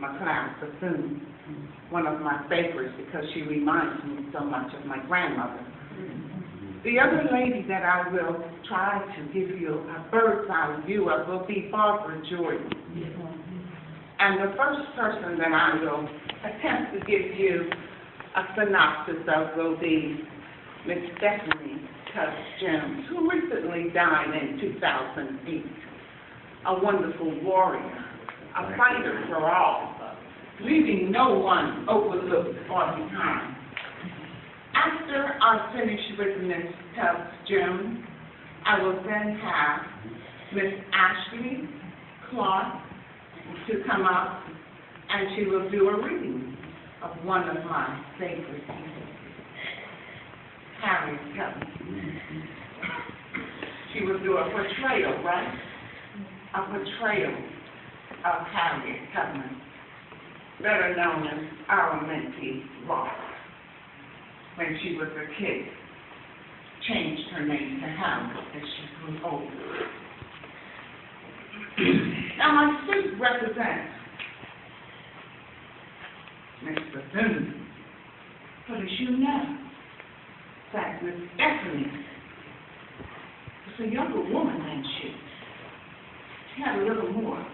McLeod Bethune, one of my favorites because she reminds me so much of my grandmother. The other lady that I will try to give you a bird's eye view of will be Barbara Jordan. And the first person that I will attempt to give you a synopsis of will be Miss Stephanie Jones, who recently died in 2008. A wonderful warrior, a fighter for all, leaving no one overlooked or behind. After I finish with Miss Jones, I will then have Miss Ashley Clark to come up, and she will do a reading of one of my favorite people, Harriet Tubman. She will do a portrayal, right? A portrayal of Harriet Tubman, better known as Alma Ross. When she was a kid, changed her name to Alma as she grew older. Now my suit represents Miss Bethune, but as you know, that Miss Stephanie was a younger woman than she. She had a little more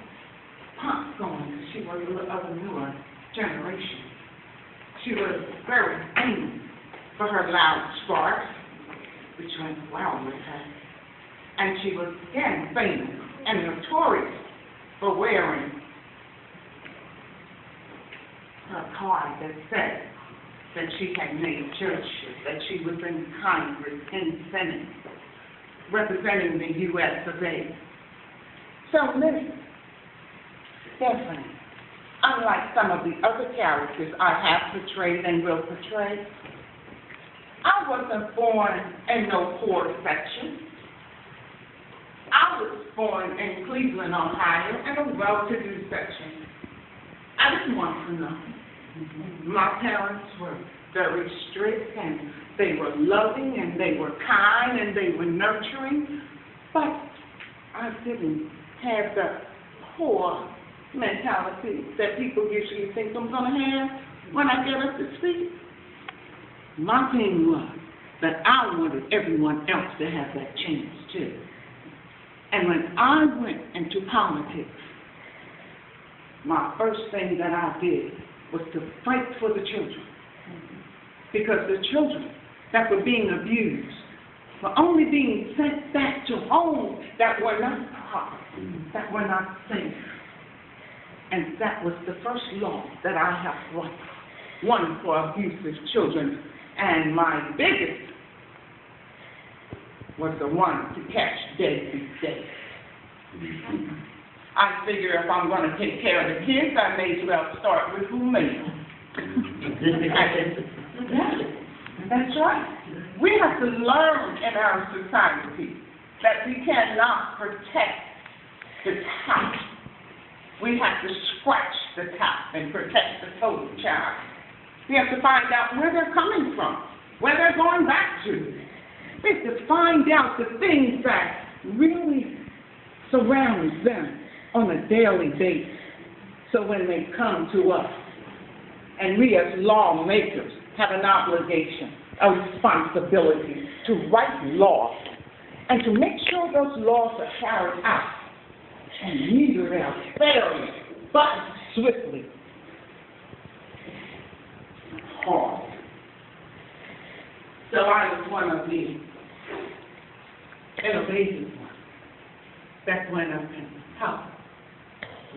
punk going because she was a little of a newer generation. She was very famous for her loud sparks, which went well with her. And she was again famous and notorious for wearing her card that said that she had made judgeship, that she was in Congress and Senate, representing the U.S. of A. So Miss Stephanie, unlike some of the other characters I have portrayed and will portray, I wasn't born in no poor section. I was born in Cleveland, Ohio, in a well-to-do section. I didn't want to know. My parents were very strict, and they were loving, and they were kind, and they were nurturing, but I didn't have the poor mentality that people usually think I'm going to have when I get up to speak. My thing was that I wanted everyone else to have that chance too. And when I went into politics, my first thing that I did was to fight for the children. Because the children that were being abused were only being sent back to homes that were not proper, that were not safe. And that was the first law that I have brought, one for abusive children. And my biggest was the one to catch deadbeat days. I figure if I'm going to take care of the kids, I may as well start with who made them. That's right. We have to learn in our society that we cannot protect the top. We have to scratch the top and protect the total child. We have to find out where they're coming from, where they're going back to. We have to find out the things that really surround them on a daily basis. So when they come to us, and we as lawmakers have an obligation, a responsibility to write laws and to make sure those laws are carried out and meted out fairly, but swiftly. Hard. So I was one of the innovative ones that went up and helped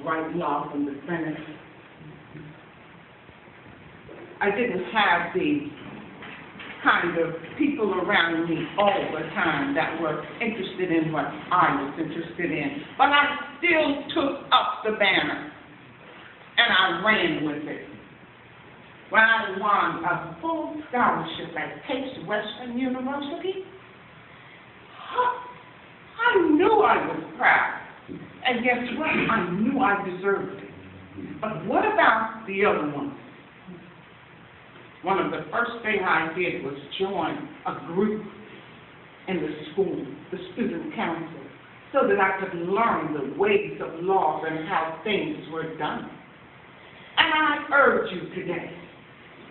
write laws in the Senate. I didn't have the kind of people around me all the time that were interested in what I was interested in, but I still took up the banner and I ran with it. When I won a full scholarship at Case Western University, I knew I was proud. And guess what? I knew I deserved it. But what about the other ones? One of the first things I did was join a group in the school, the student council, so that I could learn the ways of law and how things were done. And I urge you today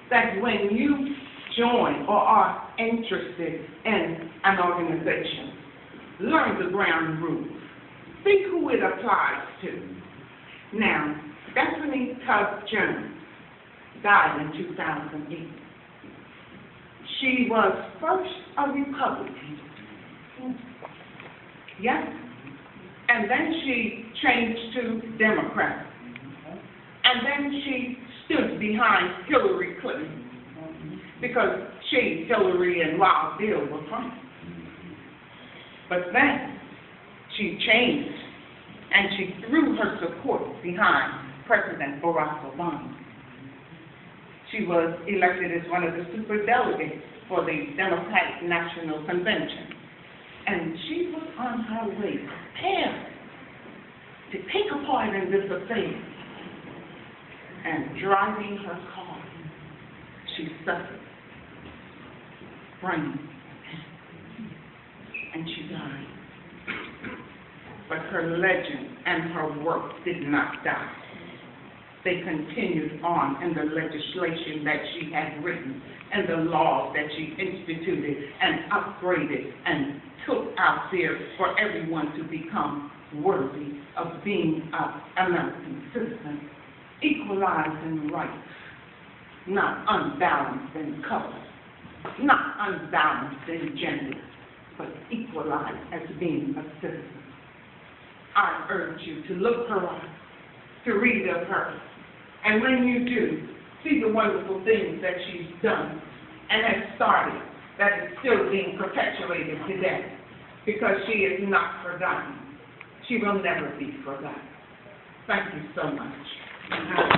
that when you join or are interested in an organization, learn the ground rules. See who it applies to. Now, Bethany Tubbs Jones died in 2008. She was first a Republican. Yes. And then she changed to Democrat. And then she stood behind Hillary Clinton because she, Hillary, and Wild Bill were friends. But then she changed and she threw her support behind President Barack Obama. She was elected as one of the superdelegates for the Democratic National Convention. And she was on her way, prepared to take a part in this affair. And driving her car, she suffered brain and she died. But her legend and her work did not die. They continued on in the legislation that she had written and the laws that she instituted and upgraded and took out there for everyone to become worthy of being an American citizen, equalized in rights, not unbalanced in color, not unbalanced in gender, but equalized as being a citizen. I urge you to look her up, to read of her, and when you do, see the wonderful things that she's done and has started that is still being perpetuated today, because she is not forgotten. She will never be forgotten. Thank you so much.